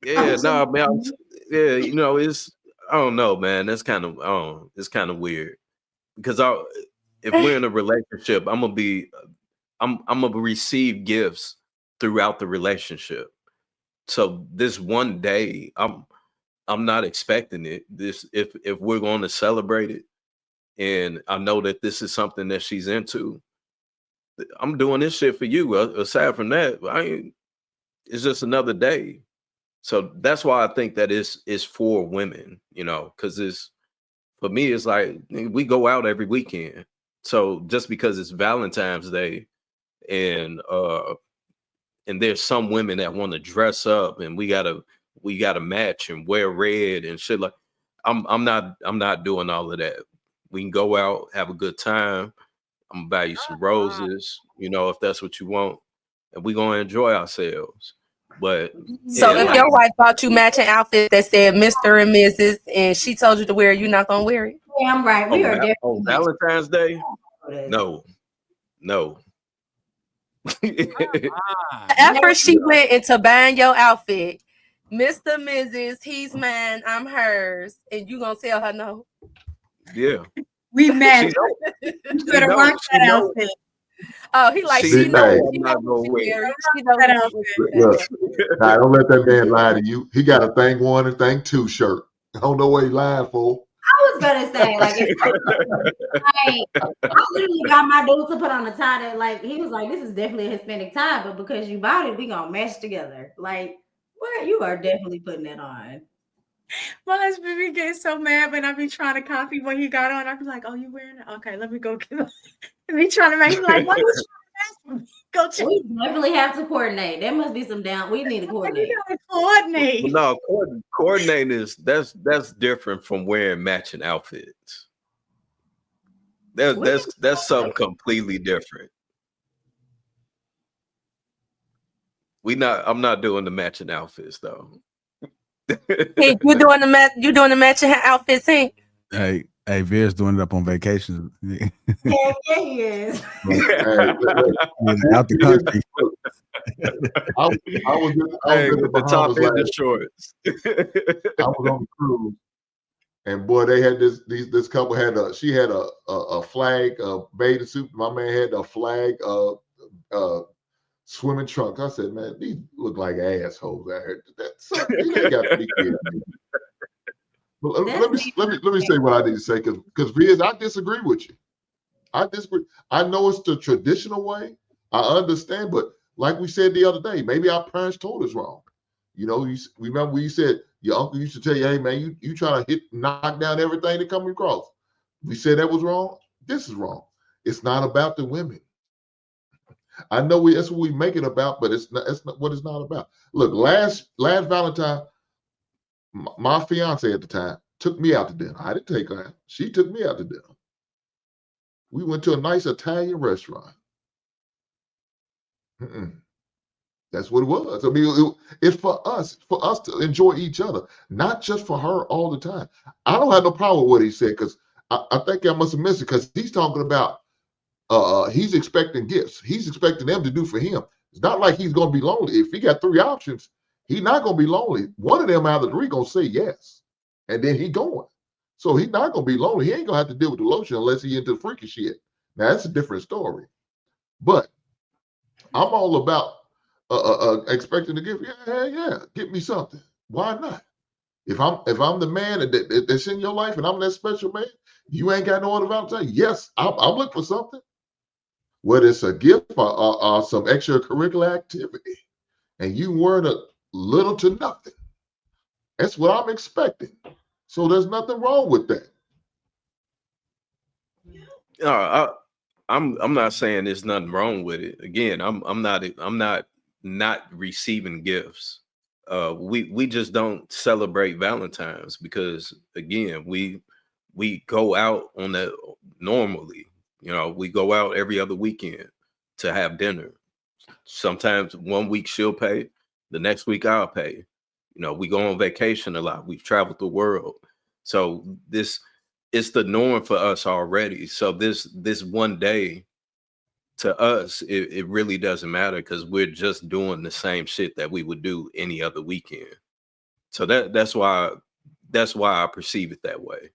Yeah, no, man. Yeah, it's I don't know, man. That's kind of it's kind of weird because if we're in a relationship, I'm gonna receive gifts throughout the relationship. So this one day, I'm not expecting it. This if we're going to celebrate it, and I know that this is something that she's into, I'm doing this shit for you. Aside from that, it's just another day. So that's why I think that is for women, because it's for me, it's like we go out every weekend. So just because it's Valentine's Day and there's some women that want to dress up and we gotta match and wear red and shit like I'm not doing all of that. We can go out, have a good time. I'm gonna buy you some roses, if that's what you want, and we gonna enjoy ourselves. But So yeah, if like your wife bought you matching outfits that said Mr. and Mrs. and she told you to wear it, you're not gonna wear it? Yeah, I'm right. We are on definitely Valentine's Day, no, no. The effort she went into buying your outfit, Mr. Mrs. He's mine, I'm hers, and you gonna tell her no? Yeah. we met. She You better know, rock she that know, outfit. Oh, he like she she know know Hey, I'm not gonna wear it. she know That he outfit. look, nah, don't let that man lie to you. He got a thing one and thing two shirt. I don't know what he lying for. I was gonna say, like, I literally got my dude to put on a tie that, like, he was like, "This is definitely a Hispanic tie, but because you bought it, we gonna mesh together." Like, what? You are definitely putting that on. My husband be getting so mad when I be trying to copy what he got on. I be like, "Oh, you wearing it? Okay, let me go get it." And he trying to make me like, "What is go check?" We definitely have to coordinate. There must be some down. We need to coordinate. You gotta coordinate. No, coordinating is that's different from wearing matching outfits. That's something completely different. I'm not doing the matching outfits though. Hey, you doing the matching outfits, Hank? Hey, Veer's doing it up on vacation. Yeah, he is. Out the country. I was Hey, in the with the top Bahamas and the shorts. I was on the cruise, and boy, they had this couple had she had a flag bathing suit. My man had a flag swimming trunk. I said, man, these look like assholes out here. You ain't got to be kidding me. But let me say what I need to say because Viz, I disagree with you. I disagree. I know it's the traditional way. I understand, but like we said the other day, maybe our parents told us wrong. You remember when you said your uncle used to tell you, "Hey man, you try to knock down everything that comes across." We said that was wrong. This is wrong. It's not about the women. I know that's what we make it about, but it's not. That's not what it's not about. Look, last Valentine, my fiance at the time took me out to dinner. I didn't take her out. She took me out to dinner. We went to a nice Italian restaurant. Mm-mm. That's what it was. I mean, it's for us to enjoy each other, not just for her all the time. I don't have no problem with what he said because I think I must have missed it because he's talking about he's expecting gifts. He's expecting them to do for him. It's not like he's going to be lonely. If he got three options, he's not going to be lonely. One of them out of the three going to say yes, and then he going. So he's not going to be lonely. He ain't going to have to deal with the lotion unless he into the freaky shit. Now that's a different story. But I'm all about expecting to give. Yeah, get me something. Why not? If I'm the man that's in your life and I'm that special man, you ain't got no other Valentine. Yes, I'm looking for something. Whether it's a gift or some extracurricular activity, and you weren't a little to nothing. That's what I'm expecting. So there's nothing wrong with that. I'm not saying there's nothing wrong with it. Again, I'm not receiving gifts. We just don't celebrate Valentine's because again, we go out on that normally. We go out every other weekend to have dinner. Sometimes one week she'll pay, the next week I'll pay. We go on vacation a lot. We've traveled the world. So it's the norm for us already. So this one day to us, it really doesn't matter because we're just doing the same shit that we would do any other weekend. So that's why I perceive it that way.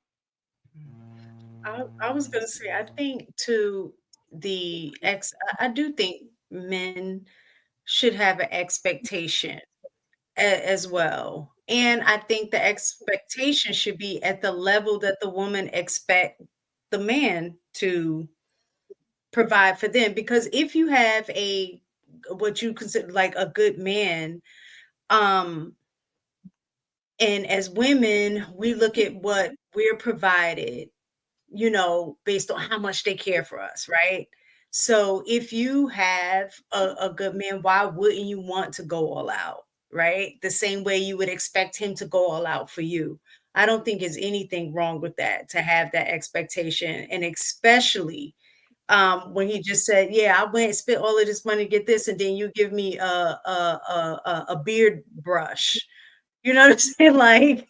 I was gonna say, I think to I do think men should have an expectation as well. And I think the expectation should be at the level that the woman expect the man to provide for them. Because if you have what you consider like a good man, and as women, we look at what we're provided, based on how much they care for us, right? So if you have a good man, why wouldn't you want to go all out, right? The same way you would expect him to go all out for you. I don't think there's anything wrong with that, to have that expectation. And especially when he just said, yeah, I went and spent all of this money to get this, and then you give me a beard brush. You know what I'm saying? Like,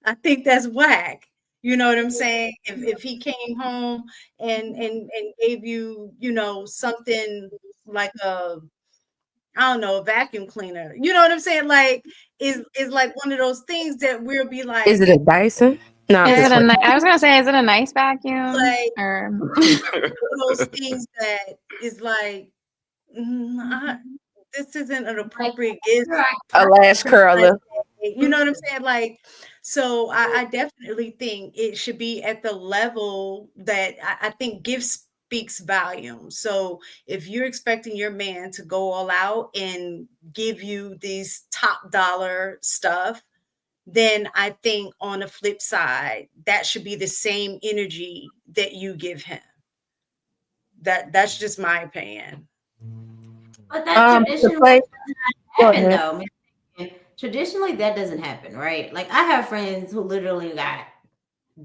I think that's whack. You know what I'm saying? If he came home and gave you, something like I don't know, a vacuum cleaner. You know what I'm saying? Like, is like one of those things that we'll be like, Is it a Dyson? No, I was gonna say, is it a nice vacuum? Like, or those things that is like, this isn't an appropriate gift. a lash curler. You know what I'm saying? Like, so I definitely think it should be at the level that I think gift speaks volume. So if you're expecting your man to go all out and give you these top dollar stuff, then I think on the flip side, that should be the same energy that you give him. That's just my opinion. But that traditionally doesn't happen, ahead. though. Traditionally, that doesn't happen, right? Like, I have friends who literally got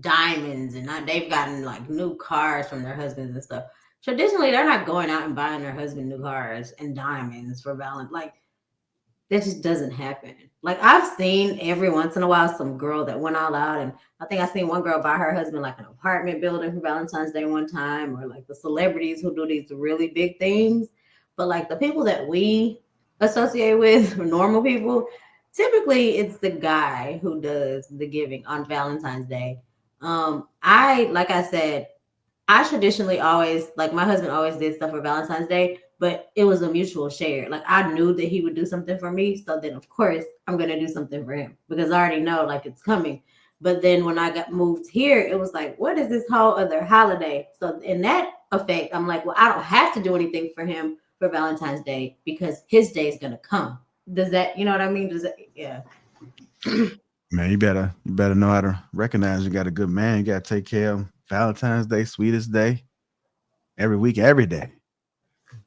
diamonds and they've gotten like new cars from their husbands and stuff. Traditionally, they're not going out and buying their husband new cars and diamonds for Valentine. Like, that just doesn't happen. Like, I've seen every once in a while some girl that went all out, and I think I seen one girl buy her husband like an apartment building for Valentine's Day one time, or like the celebrities who do these really big things. But like the people that we associate with, normal people, typically it's the guy who does the giving on Valentine's Day. Like I said, I traditionally always, like, my husband always did stuff for Valentine's Day, but it was a mutual share. Like, I knew that he would do something for me, so then of course I'm gonna do something for him because I already know like it's coming. But then when I got moved here, it was like, what is this whole other holiday? So in that effect, I'm like, well, I don't have to do anything for him for Valentine's Day because his day is gonna come. Does that, you know what I mean? Does that, yeah. Man, you better know how to recognize you got a good man. You got to take care of Valentine's Day, sweetest day, every week, every day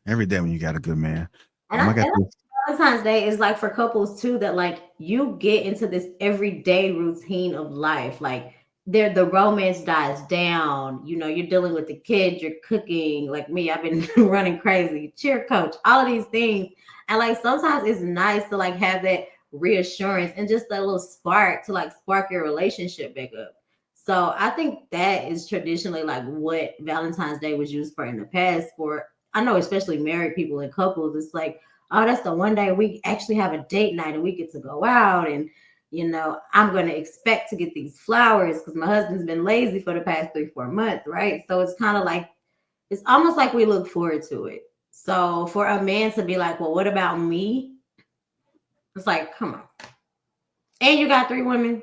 when you got a good man. Valentine's Day is like for couples too, that like you get into this everyday routine of life. Like, the romance dies down. You know, you're dealing with the kids, you're cooking. Like me, I've been running crazy, cheer coach, all of these things. And like sometimes it's nice to like have that reassurance and just that little spark to like spark your relationship back up. So I think that is traditionally like what Valentine's Day was used for in the past. For, I know, especially married people and couples, it's like, oh, that's the one day we actually have a date night and we get to go out, and you know, I'm going to expect to get these flowers because my husband's been lazy for the past 3-4 months, right? So it's kind of like, it's almost like we look forward to it. So for a man to be like, well, what about me? It's like, come on. And you got 3 women.